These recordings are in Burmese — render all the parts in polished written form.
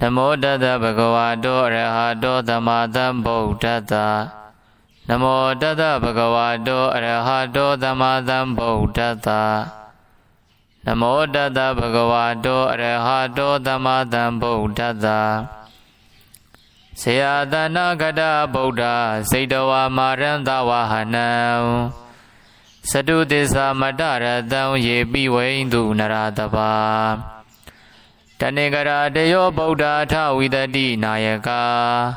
Namo Tassa Bhagavato Arahato Samma Sambuddhassa Namo Tassa Bhagavato Arahato Samma Sambuddhassa Namo Tassa Bhagavato Arahato Samma Sambuddhassa Sayadana Gata Buddha Saitawa Maranta Vahanam Sadu Disa Madaratam Yepi Vaindu Naratapa Tanegara Deyo Buddha Thavidati Nayaka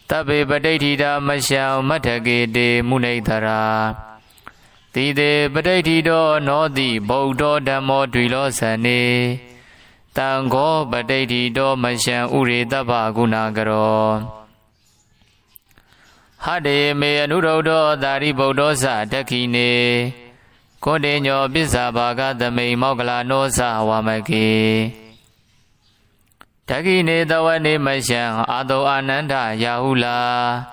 Tabe Padetida Masham Matagede Munaitara Tide Padetido Nodi Buddha Dhammo Dvilosane Tango Padetido Masham Uritapa Gunagaro Hade Me Anurodo Dari Buddhosa Takine Kodenyo Bisabaga Dame Mogala Nosa Wamaki Takine Dawane Masham Ado Ananda Yahula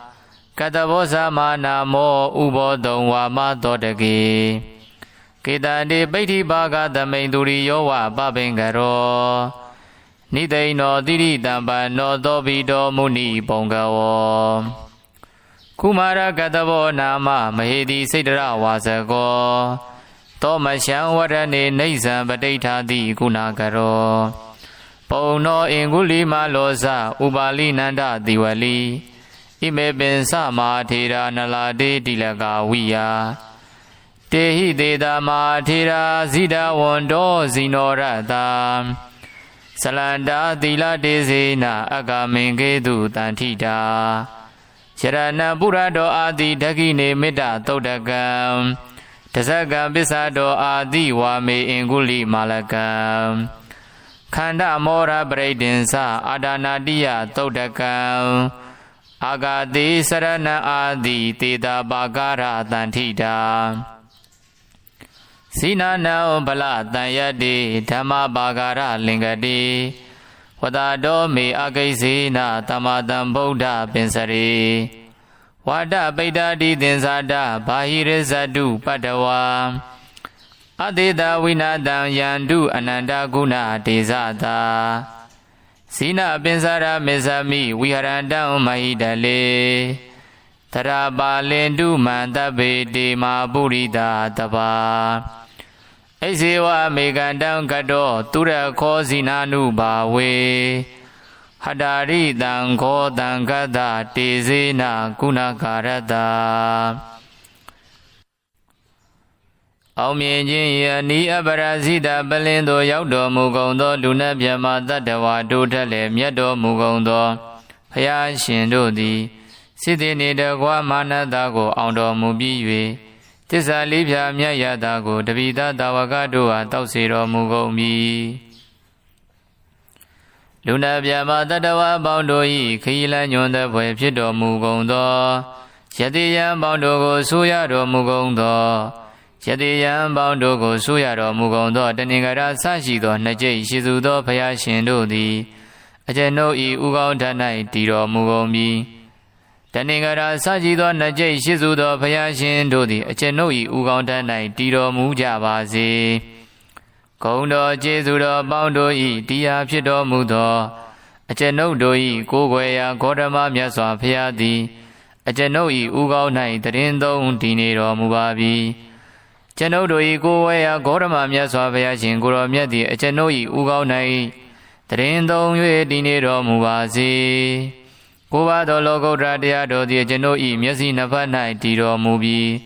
Katavosa Mana Mo Ubo Donwa Matodaki Kitade Beti Baga Dame Duriyowa Babengaro Nide no Diri Damba no Dobido Muni Bongawo Kumara Katavo Nama Mahedi Sidra Wasago Tomashan Warane Nizam Badeta Di Gunagaro Pono Inguli Malosa Ubali Nanda Diwali Ime Ben Sama Tira Nalade Dilaga Wiya Tehi Deda Ma Tira Zida Wondo Zinorata Salanda Dila Dezina Agamingedu Tantida Sharana Burado Adi Dagine Meda Todagam Tasagam Bisado Adi Wame Inguli Malakam Kanda Mora Bradensa Adanadia Todagam Agadi Sarana Adi Tida Bagara Tantida Sina Nao Bala Tanyadi Tama Bagara Lingadi Wadado Me Agaisina Tamadam Buddha Pensari Wada Baidadi Denzada Bahirizadu Padawa Adida Winadam Yandu Ananda Guna Dezada Sina Pensara Mezami Viharandam Mahidale Tarabalendu Mandabe De Maburida Taba Ezewa Megandam Gado Tura Kozinanu Bawe Hadari Dango Dangada Tezena Gunakarada Aumyenjin Yani Abarazida Balendo Yaudo Mugondo Luna Byama Tadawa Dutale Myedo Mugondo Hayashindo Di Sidini Dagwa Manadago Aundo Mubiwe Tisa Libya Myayadago Davida Dawagadoa Tausiro Mugomi Luna Byama Tadawa Boundoi Kila Nyonda Pwepido Mugondo Yadiyan Boundogo Suyado Mugondo Yadiyan Boundogo Suyado Mugondo Tanigara Sashido Najay Shizudo Payashindo Di Ajano I Ugauntanai Tiro Mugomi Tanigara Sajido Najay Shizudo Payashindo Di Achenoi Ugauntanai Tiro Mujabazi Kondo Jesudo Boundo I Tia Pido Mudo Acheno Doi Kogwaya Kodama Myaswa Payadi Achenoi Ugaunai Tarindo Dinero Mubabi Cheno Doi Kogwaya Kodama Myaswa Payashin Guru Myadi Achenoi Ugaunai Tarindo Dinero Mubazi Kuvado Logo Radia Do the Genoi Myasi Navanai Tiro Mubi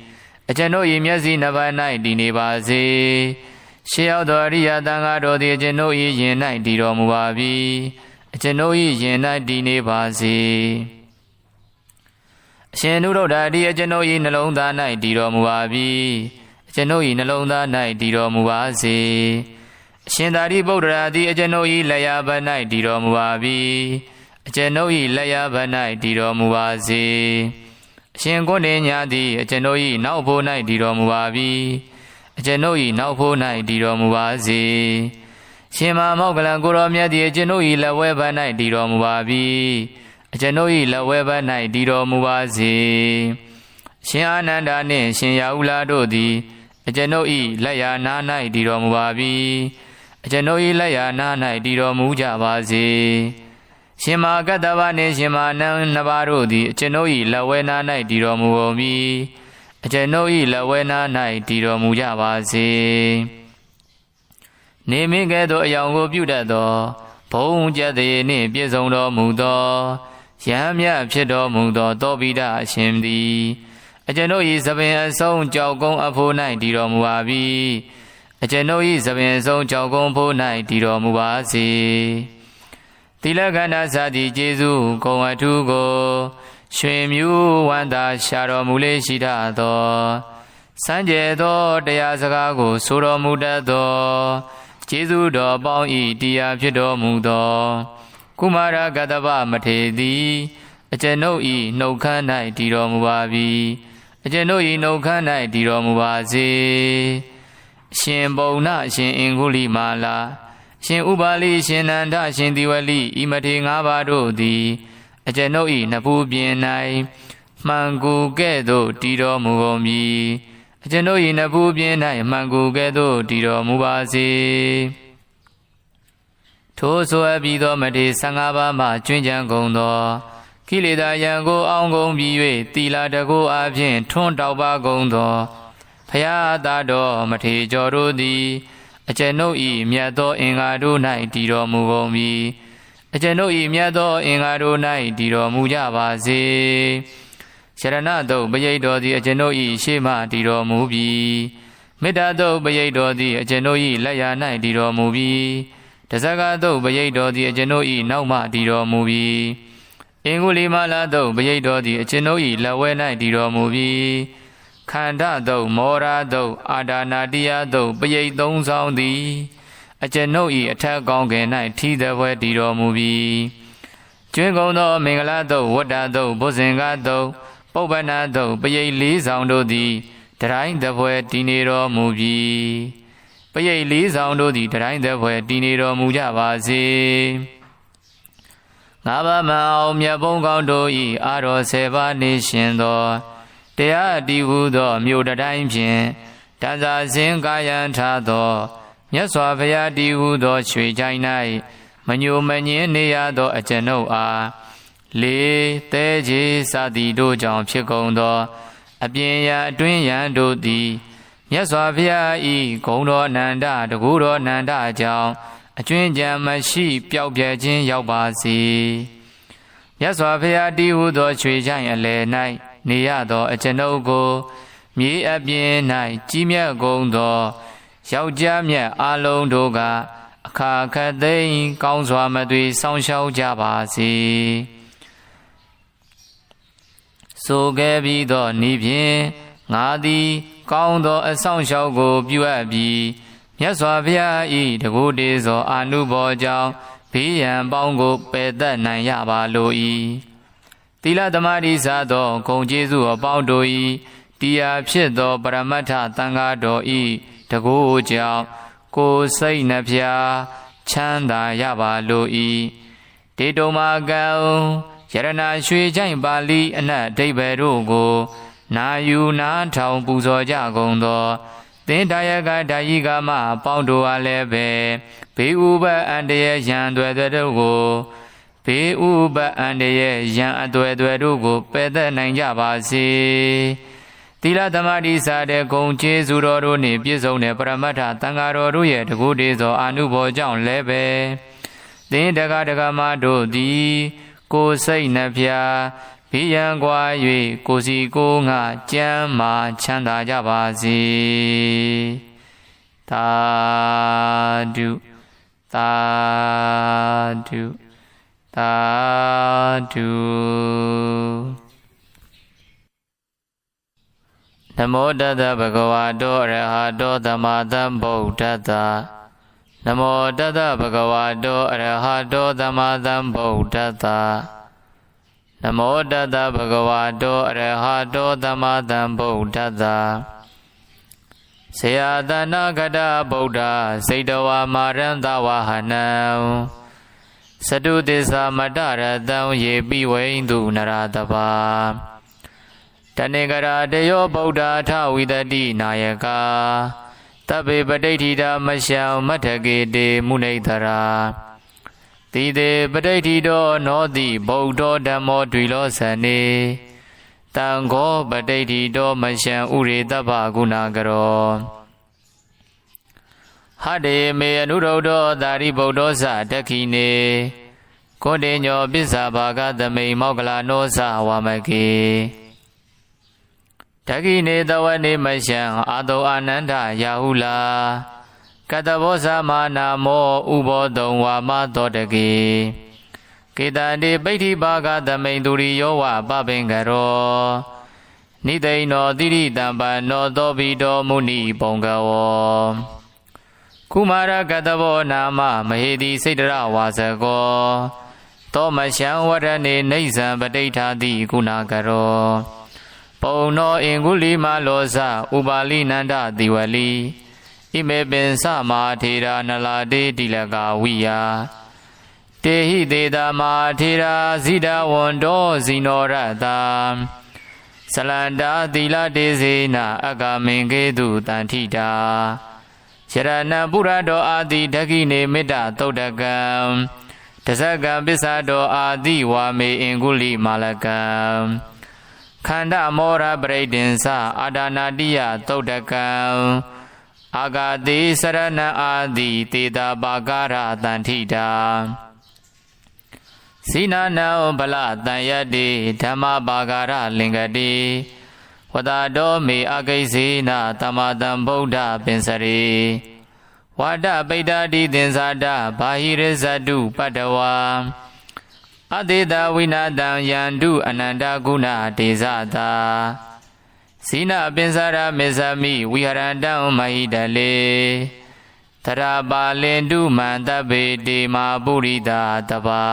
Achenoi Myasi Navanai Dinibazi Shiao Doria Dangado the Genoi Yenai Tiro Mubabi Achenoi Yenai Dinibazi Shenuro Dadi Genoi Nalonda Night Tiro Mubabi Genoi Nalonda Night Tiro Mubazi Shindari Bodra the Genoi Layaba Night Tiro Mubabi Genoi Layabanai Diro Muazi Shingone Nyadi Genoi Naupo Night Diro Muabi Genoi Naupo Night Diro Muazi Shima Mogala Guru Myadi Genoi Laweba Night Diro Muabi Genoi Laweba Night Diro Muazi Shananda Ne Shinyaula Dodi Genoi Layana Night Diro Muabi Genoi Layana Night Diro Mujabazi ရှင်မာကတ္တဗနှင့်ရှင်မာနံနှစ်ပါးတို့သည်အကျွန်ုပ်၏လက်ဝဲနာ၌တည်တော်မူကုန်ပြီအကျွန်ုပ်၏လက်ဝဲနာ၌တည်တော်မူကြပါစေနေမင်းကဲ့သို့အယောင်ကိုပြုတတ်သောဘုံကျက်သည်နှင့်ပြည့်စုံတော်မူသောယဟမြတ်ဖြစ်တော်မူသောသောပိဒအရှင်သည်အကျွန်ုပ်၏သပင်အဆုံးကြောက်ကုန်းအဖို့၌တည်တော်မူပါပြီအကျွန်ုပ်၏သပင်အဆုံးကြောက်ကုန်းဖို့၌တည်တော်မူပါစေသီလကန္နာစသည်ကျေးဇူးဂုဏ်အထူးကိုရွှင်မြူးဝန္တာရှာတော်မူလေရှိတတ်သောစံကြဲသောတရားစကားကိုဆိုတော်မူတတ်သောကျေးဇူးတော်ပေါင်း၏တရားဖြစ်တော်မူသောကုမာရကတ္တဗမထေရသည်အကျွန်ုပ်၏နှုတ်ခမ်း၌တည်တော်မူပါပြီအကျွန်ုပ်၏နှုတ်ခမ်း၌တည်တော်မူပါစေအရှင်ဘုံနာအရှင်အင်္ဂုလိမာလာအရှင်ဥပါလိအရှင်နန္ဒအရှင်သီဝလိဤမထေရ၅ပါးတို့သည်အကျွန်ုပ်၏နဖူးပြင်၌မှန်ကူကဲ့သို့တည်တော်မူကုန်ပြီအကျွန်ုပ်၏နဖူးပြင်၌မှန်ကူကဲ့သို့တည်တော်မူပါစေထိုဆိုအပ်ပြီးသောမထေရ15ပါးမှကျွင်းကြံကုန်သောကိလေသာယံကိုအောင်ကုန်ပြီး၍သီလတကုအပြင်ထွန်းတောက်ပါကုန်သောဖရာသာတော်မထေရကျော်တို့သည်အကျွန်ုပ်၏မြတ်သောအင်္ဂါတို့၌တည်တော်မူကုန်ပြီအကျွန်ုပ်၏မြတ်သောအင်္ဂါတို့၌တည်တော်မူကြပါစေရှရဏတုတ်ပရိတ်တော်သည်အကျွန်ုပ်၏ရှေ့မှတည်တော်မူပြီမေတ္တာတုတ်ပရိတ်တော်သည်အကျွန်ုပ်၏လက်ရာ၌တည်တော်မူပြီတဇဂတုတ်ပရိတ်တော်သည်အကျွန်ုပ်၏နောက်မှတည်တော်မူပြီအင်္ဂုလိမာလာတုတ်ပရိတ်တော်သည်အကျွန်ုပ်၏လက်ဝဲ၌တည်တော်မူပြီခန္ဓာတုတ်မောရာတုတ်အာဒါနာတိယတုတ်ပရိတ်သုံးဆောင်သည်အကျွန်ုပ်၏အထက်ကောင်းကင်၌ထီးသည်ပွဲတည်တော်မူပြီကျွင်းကုန်သောမင်္ဂလာတုတ်ဝတ္တတုတ်ဘုဇင်္ဂတုတ်ပုပ္ပနာတုတ်ပရိတ်လေးဆောင်တို့သည်တတိုင်းသည်ပွဲတည်နေတော်မူပြီပရိတ်လေးဆောင်တို့သည်တတိုင်းသည်ပွဲတည်နေတော်မူကြပါစေငါးပါးမအောင်မြတ်ဘုံကောင်းတို့၏အာတော်10ပါးနေရှင်သောတရားတည်ဟုသောမြို့တိုင်းဖြင့်တန်စာစဉ်ကာယံထားသောမြတ်စွာဘုရားတည်ဟုသောရွှေချိုင်၌မညိုမငင်းနေရသောအကျွန်ုပ်အားလေးသဲကြီးစသည်တို့ကြောင့်ဖြစ်ကုန်သောအပြင်ရအတွင်းရန်တို့သည်မြတ်စွာဘုရား၏ဂုဏ်တော်အနန္တတကူတော်အနန္တကြောင့်အကျွင်းကြံမရှိပျောက်ပြဲခြင်းရောက်ပါစေမြတ်စွာဘုရားတည်ဟုသောရွှေချိုင်အလယ်၌နေရသောအကျွန်ုပ်ကိုမြေအပြင်၌ကြီးမြတ်ကုန်သောယောက်ျားမြတ်အလုံးတို့ကအခါခတ်သိမ်းကောင်းစွာမသွေစောင့်ရှောက်ကြပါစေဆိုခဲ့ပြီးသောဤဖြင့်ငါသည်ကောင်းသောအဆောင်ရှောက်ကိုပြုအပ်ပြီးမြတ်စွာဘုရား၏တကူတည်းသောအာနုဘောကြောင့်ဘေးရန်ပေါင်းကိုပယ်တတ်နိုင်ရပါလို၏သီလသမာဓိစသောဂုဏ်ကျေးဇူးအပေါင်းတို့၏တရားဖြစ်သောပရမတ္ထသံဃာတော်၏တကူကြောင့်ကိုယ်စိတ်နှဖျားချမ်းသာရပါလို၏တေတုံမာကံယရဏရွှေချိုင်ပါဠိအနတ်အဓိပ္ပာယ်တို့ကိုနာယူနာထောင်ပူဇော်ကြကုန်သောသင်္ဒါယကဓာယိကမအပေါင်းတို့အားလည်းပဲဘေးဥပအန္တရာယ်ရန်တွေတို့ကိုဘေးဥပအန္တရာယ်ရန်အသွယ်တို့ကိုပယ်သက်နိုင်ကြပါစေသီလသမာဓိစတဲ့ဂုဏ်ကျေးဇူးတော်တို့နှင့်ပြည့်စုံတဲ့ပရမတ္ထသံဃာတော်တို့ရဲ့တကူတည်းသောအာနုဘောကြောင့်လည်းပဲသင်တက္ကဒကမတို့သည်ကိုယ်စိတ်နှဖျားဘေးရန်ကွာ၍ကိုယ်စီကိုယ်ငါကျမ်းမာချမ်းသာကြပါစေသာဓုသာဓုသာဓုနမောတတ္တဗုဒ္ဓဝါတောအရဟတောသမ္မာသမ္ဗုဒ္ဓတ္တနမောတတ္တဗုဒ္ဓဝါတောအရဟတောသမ္မာသမ္ဗုဒ္ဓတ္တနမောတတ္တဗုဒ္ဓဝါတောအရဟတောသမ္မာသမ္ဗုဒ္ဓတ္တဆေယတနာဂတဗုဒ္ဓစိတဝါမာရန္တဝဟနံသတုသစ္စာမတရတံယေပိဝိန္တုနရတပါတဏိကရာတယောဗုဒ္ဓထဝိတတိနာယကတဗ္ဗေပဋိဋ္ဌိတာမရှံမထကေတေမုနိတရာ တိတေပဋိဋ္ဌိတောနောတိဗုဒ္ဓဓမ္မောတွေလောစနေတံဃောပဋိဋ္ဌိတောမရှံဥရေတပ္ပဂုဏကရောဟတေမေအနုရုဒ္ဓောသာရိဗုဒ္ဓောသတက္ခိနေကိုတေညောပစ္စာဘာဂသမိန်မောကလနောသဝမကေတက္ခိနေတဝနေမရှံအာတောအာနန္ဒယာဟုလာကတဘောသမနာမောဥဘောတုံဝါမသောတကေကေတန္တိပိဋ္ဌိဘာဂသမိန်သူရိယောဝပပင်ကရောနိသိဏောတိရိတံပနောသောဘိတောမုနိပုံကဝောကုမာရကတဘောနာမမဟေတိစိတ္တရဝါစကောသောမရှံဝရဏေနေဇံပဋိဋ္ဌာတိကုဏကရောပုံနောအင်္ဂုလိမလောဇဥပါလိနန္ဒတိဝလိဣမေပင်စမာထေရာနလာတေတိလကဝိယာတေဟိတေတာမာထေရာဇိဒဝန္တောဇိနောရတာဇလန္တာသီလတေစေနအကမင်ကေတုတန္ထိတာယရဏပုရတောအာတိဒဂိနေမေတ္တသုတ်တကံတဇကံပစ္ဆတောအာတိဝါမေအင်္ဂုလိမာလကံခန္ဓမောရပရိဒင်္စအာဒါနာတိယသုတ်တကံအာဂတိစရဏအာတိတေတာပါကာရတန္ထိတာစိနာနံဗလတံယတိဓမ္မပါကာရလင်္ကတိဝတ္တတောမေအကိစေနသမတံဗုဒ္ဓပင်စရေဝါဒပိဋ္ဌာတိသင်္ဇာတဘာဟိရဇတုပတ္တဝါအတေတဝိနာတံယန္တုအနန္တကုဏတေဇတာဇိနပင်စရမေဇမိဝိဟရန္တံမဟိတလေသရပါလင်တုမန္တပေတေမာပုရိတာတပါ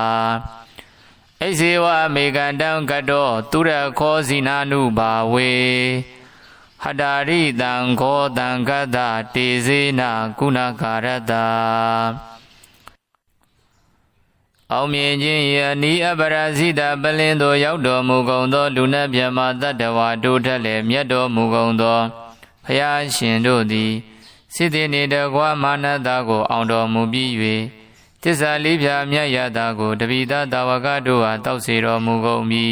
ဣဇေဝမေကန္တံကတောသူရခောဇိနာနုဘာဝေဟတာရိတံခောတံကတ္တတေဇေနကုဏကာရတအောင်မြင်ခြင်းယနီအပရဇိတပလင်းသို့ရောက်တော်မူကုန်သောလူနှင့်မြမတတ္တဝါတို့ထက်လည်းမြတ်တော်မူကုန်သောဘုရားရှင်တို့သည်စိတ္တိနေတကွာမာနတာကိုအောင်တော်မူပြီး၍သစ္စာလေးဖြာမြတ်ရတာကိုတပိသတာဝကတို့ဟာတောက်စေတော်မူကုန်ပြီ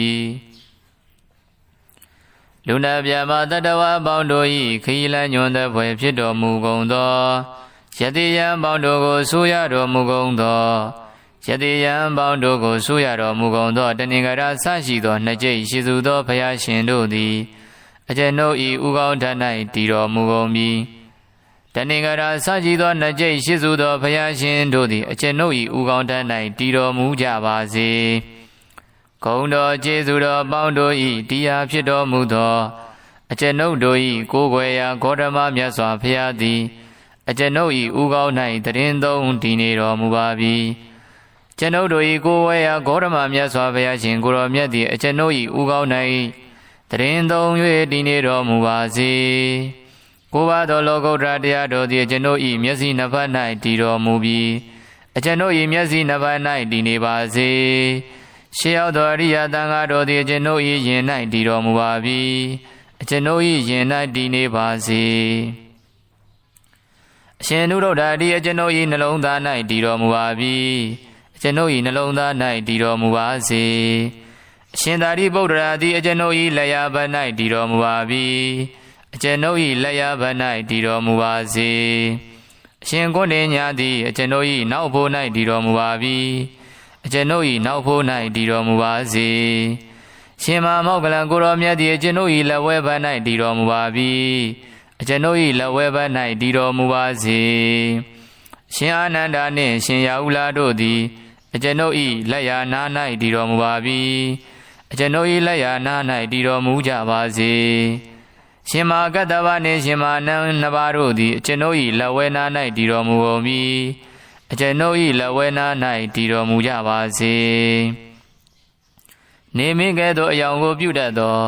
လူနှင့်မြမတတ္တဝါပေါင်းတို့၏ခရီးလမ်းညွန်တဲ့ဘွယ်ဖြစ်တော်မူကုန်သောယတိယံပေါင်းတို့ကိုဆိုရတော်မူကုန်သောယတိယံပေါင်းတို့ကိုဆိုရတော်မူကုန်သောတဏိကရာဆရှိသောနှစ်ကျိတ်ရှိစုသောဘုရားရှင်တို့သည်အကျွန်ုပ်၏ဥကောင်းထ၌တည်တော်မူကုန်ပြီတဏိကရာဆရှိသောနှစ်ကျိတ်ရှိစုသောဘုရားရှင်တို့သည်အကျွန်ုပ်၏ဥကောင်းထ၌တည်တော်မူကြပါစေဂုဏ်တော်ကျေးဇူးတော်ပေါင်းတို့၏တရားဖြစ်တော်မူသောအကျွန်ုပ်တို့၏ကိုယ်ွယ်ရာဂေါတမမြတ်စွာဘုရားသည်အကျွန်ုပ်၏ဥကောင်း၌တရင်သုံးတည်နေတော်မူပါပြီကျွန်ုပ်တို့၏ကိုယ်ဝဲရာဂေါတမမြတ်စွာဘုရားရှင်ကိုရောမြတ်သည်အကျွန်ုပ်၏ဥကောင်း၌တရင်သုံး၍တည်နေတော်မူပါစေကိုယ်ပါသောလောကုတ္တရာတရားတော်သည်အကျွန်ုပ်၏မျက်စိနှစ်ဖက်၌တည်တော်မူပြီးအကျွန်ုပ်၏မျက်စိနှစ်ဖက်၌တည်နေပါစေရှေးရောက်သောအရိယသံဃာတော်သည်အကျွန်ုပ်၏ယင်၌တည်တော်မူပါပြီအကျွန်ုပ်၏ယင်၌တည်နေပါစေအရှင်နုရုဒ္ဓတိအကျွန်ုပ်၏နှလုံးသား၌တည်တော်မူပါပြီအကျွန်ုပ်၏နှလုံးသား၌တည်တော်မူပါစေအရှင်သာရိပုတ္တရာသည်အကျွန်ုပ်၏လက်ရဘက်၌တည်တော်မူပါပြီအကျွန်ုပ်၏လက်ရဘက်၌တည်တော်မူပါစေအရှင်ကိုဏညာသည်အကျွန်ုပ်၏နောက်ဖို့၌တည်တော်မူပါပြီအကျွန်ုပ်၏နောက်ဖို့၌တည်တော်မူပါစေရှင်မမောကလံကိုရောမြတ်သည်အကျွန်ုပ်၏လက်ဝဲဘက်၌တည်တော်မူပါပြီအကျွန်ုပ်၏လက်ဝဲဘက်၌တည်တော်မူပါစေရှင်အာနန္ဒာနှင့်ရှင်ရာဟုလာတို့သည်အကျွန်ုပ်၏လက်ရာနာ၌တည်တော်မူပါပြီအကျွန်ုပ်၏လက်ရာနာ၌တည်တော်မူကြပါစေရှင်မာကတ္တဗနှင့်ရှင်မာနံနှစ်ပါးတို့သည်အကျွန်ုပ်၏လက်ဝဲနာ၌တည်တော်မူကုန်ပြီအကျွန်ုပ်၏လက်ဝဲနာ၌တည်တော်မူကြပါစေနေမင်းကဲ့သို့အယောင်ကိုပြုတတ်သော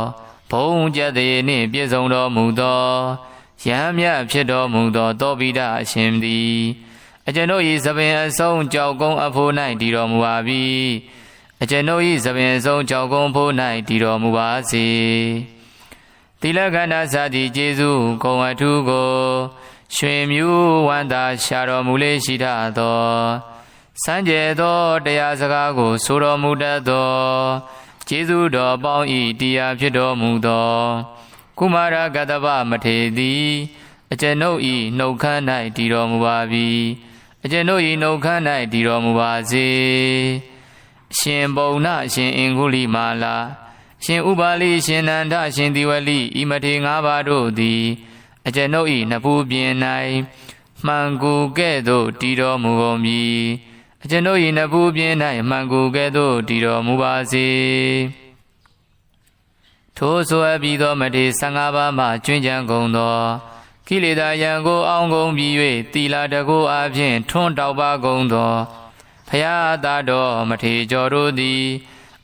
ဘုံကျက်သေးနှင့်ပြည့်စုံတော်မူသောယဟမြတ်ဖြစ်တော်မူသောသောဘိဒအရှင်သည်အကျွန်ုပ်၏သပင်အဆုံးကြောက်ကုန်းအဖို့၌တည်တော်မူပါပြီအကျွန်ုပ်၏သပင်အဆုံးကြောက်ကုန်းဖို့၌တည်တော်မူပါစေသီလကန္နာစသည်ကျေးဇူးဂုဏ်အထူးကိုရွှင်မြူးဝန္တာရှာတော်မူလေရှိထသော စံကြဲသောတရားစကားကိုဆိုတော်မူတတ်သောကျေးဇူးတော်ပေါင်းဤတရားဖြစ်တော်မူသောကုမာရကတ္တဗမထေသည်အကျွန်ုပ်ဤနှုတ်ခမ်း၌တည်တော်မူပါပြီအကျွန်ုပ်ဤနှုတ်ခမ်း၌တည်တော်မူပါစေရှင်ဘုံနာရှင်အင်္ဂုလိမာလာရှင်ဥပါလိရှင်နန္ဒရှင်ဒီဝလိဤမထေ၅ပါးတို့သည်အကျွန်ုပ်ဤနဖူးပြင်၌မှန်ကူကဲ့သို့တည်တော်မူကုန်မည်အကျွန်ုပ်၏နဖူးပြင်း၌မှန်ကူကဲ့သို့တည်တော်မူပါစေထိုဆိုအပ်ပြီးသောမထေ15ပါးမှကျွင်းကြံကုန်သောကိလေသာယံကိုအောင်ကုန်ပြီး၍သီလတကုအပြင်ထွန်းတောက်ပါကုန်သောဖရာသားတော်မထေကျော်တို့သည်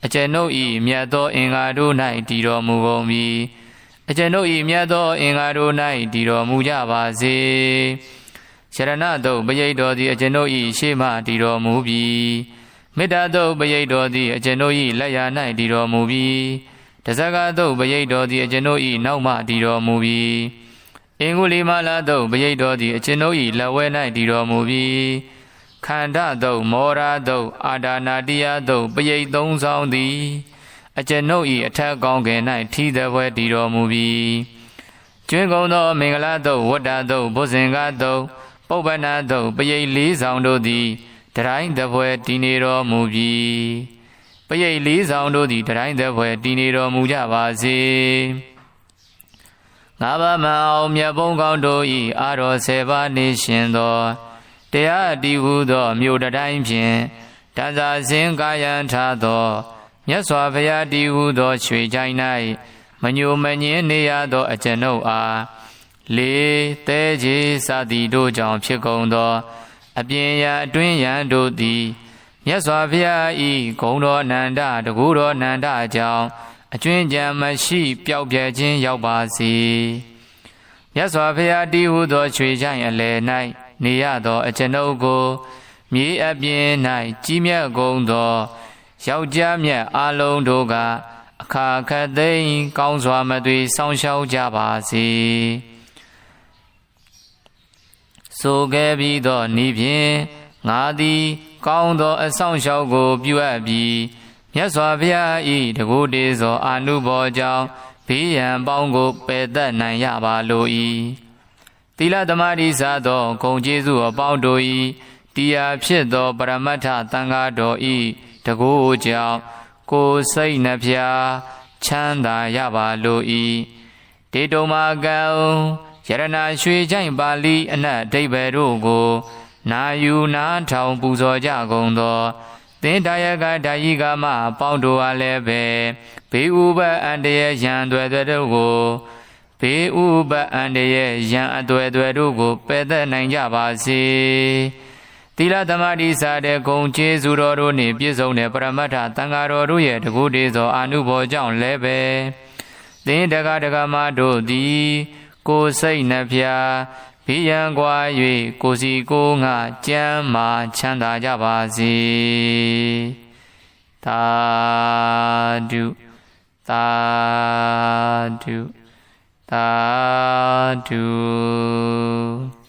အကျွန်ုပ်၏မြတ်သောအင်္ဂါတို့၌တည်တော်မူကုန်မည်အကျွန်ုပ်၏မြတ်သောအင်္ဂါတို့၌တည်တော်မူကြပါစေရှရဏတုတ်ပရိတ်တော်သည်အကျွန်ုပ်၏ရှေ့မှတည်တော်မူပြီးမေတ္တာတုတ်ပရိတ်တော်သည်အကျွန်ုပ်၏လက်ရာ၌တည်တော်မူပြီးတဇဂတုတ်ပရိတ်တော်သည်အကျွန်ုပ်၏နောက်မှတည်တော်မူပြီးအင်္ဂုလိမာလာတုတ်ပရိတ်တော်သည်အကျွန်ုပ်၏လက်ဝဲ၌တည်တော်မူပြီးခန္ဓာတုတ်မောရာတုတ်အာဒါနာတိယတုတ်ပရိတ်သုံးဆောင်သည်အကျွန်ုပ်၏အထက်ကောင်းကင်၌ထီးသည်ဘွဲတည်တော်မူပြီးကျွင်းကုန်သောမင်္ဂလာတုတ်ဝတ္တတုတ်ဘုဇင်္ဂတုတ်ပုပ္ပနာတုတ်ပရိတ်လေးဆောင်တို့သည်တရိုင်းတပွဲတည်နေတော်မူပြီးပရိတ်လေးဆောင်တို့သည်တရိုင်းတပွဲတည်နေတော်မူကြပါစေငါးပါးမအောင်မြတ်ဘုံကောင်းတို့၏အာတော်10ပါးနေရှင်သောတရားတည်ဟုသောမြို့တိုင်းဖြင့်တန်စာစင်ကာယံထားသောမြတ်စွာဘုရားတည်ဟုသောရွှေချိုင်၌မညိုမငင်းနေရသောအကျွန်ုပ်အားလေသဲကြီးစသည်တို့ကြောင့်ဖြစ်ကုန်သောအပြင်ရအတွင်းရန်တို့သည်မြတ်စွာဘုရား၏ဂုဏ်တော်နန္ဒတကူတော်နန္ဒကြောင့်အကျွင်းကြံမရှိပျောက်ပြဲခြင်းရောက်ပါစေမြတ်စွာဘုရားတည်ဟုသောရွှေချိုင်အလယ်၌နေရသောအကျွန်ုပ်ကိုမြေအပြင်၌ကြီးမြတ်ကုန်သောယောက်ျားမြတ်အလုံးတို့ကအခါခတ်သိမ်းကောင်းစွာမသွေစောင့်ရှောက်ကြပါစေဆိုခဲ့ပြီးသောဤဖြင့်ငါသည်ကောင်းသောအဆောင်ရှောက်ကိုပြုအပ်ပြီးမြတ်စွာဘုရား၏တကူတေသောအာနုဘောကြောင့်ဘေးရန်ပေါင်းကိုပယ်တတ်နိုင်ရပါလို၏သီလသမာဓိစသောဂုဏ်ကျေးဇူးအပေါင်းတို့၏တရားဖြစ်သောပရမတ္ထသံဃာတော်၏တကူကြောင့်ကိုယ်စိတ်နှဖျားချမ်းသာရပါလို၏ဒေတုမာကံယရဏရွှေချိုင်ပါဠိအနတ်အဓိပ္ပာယ်တို့ကိုနာယူနာထောင်ပူဇော်ကြကုန်သောသင်္ဒါယကဒါယိကမအပေါင်းတို့အားလည်းပဲဘေးဥပအန္တရာယ်ရန်တွေတို့ကိုဘေးဥပအန္တရာယ်ရန်အသွယ်တို့ကိုပယ်သက်နိုင်ကြပါစေသီလသမာဓိစတဲ့ဂုဏ်ကျေးဇူးတော်တို့နှင့်ပြည့်စုံတဲ့ပရမတ္ထသံဃာတော်တို့ရဲ့တကူတေသောအာနုဘောကြောင့်လည်းပဲသင်တက္ကဒကမတို့သည်ကိုယ်စိတ်နှဖျားဘိယံကွာ၍ကိုစီကိုငါကျမ်းမာချမ်းသာကြပါစေသာဓုသာဓုသာဓု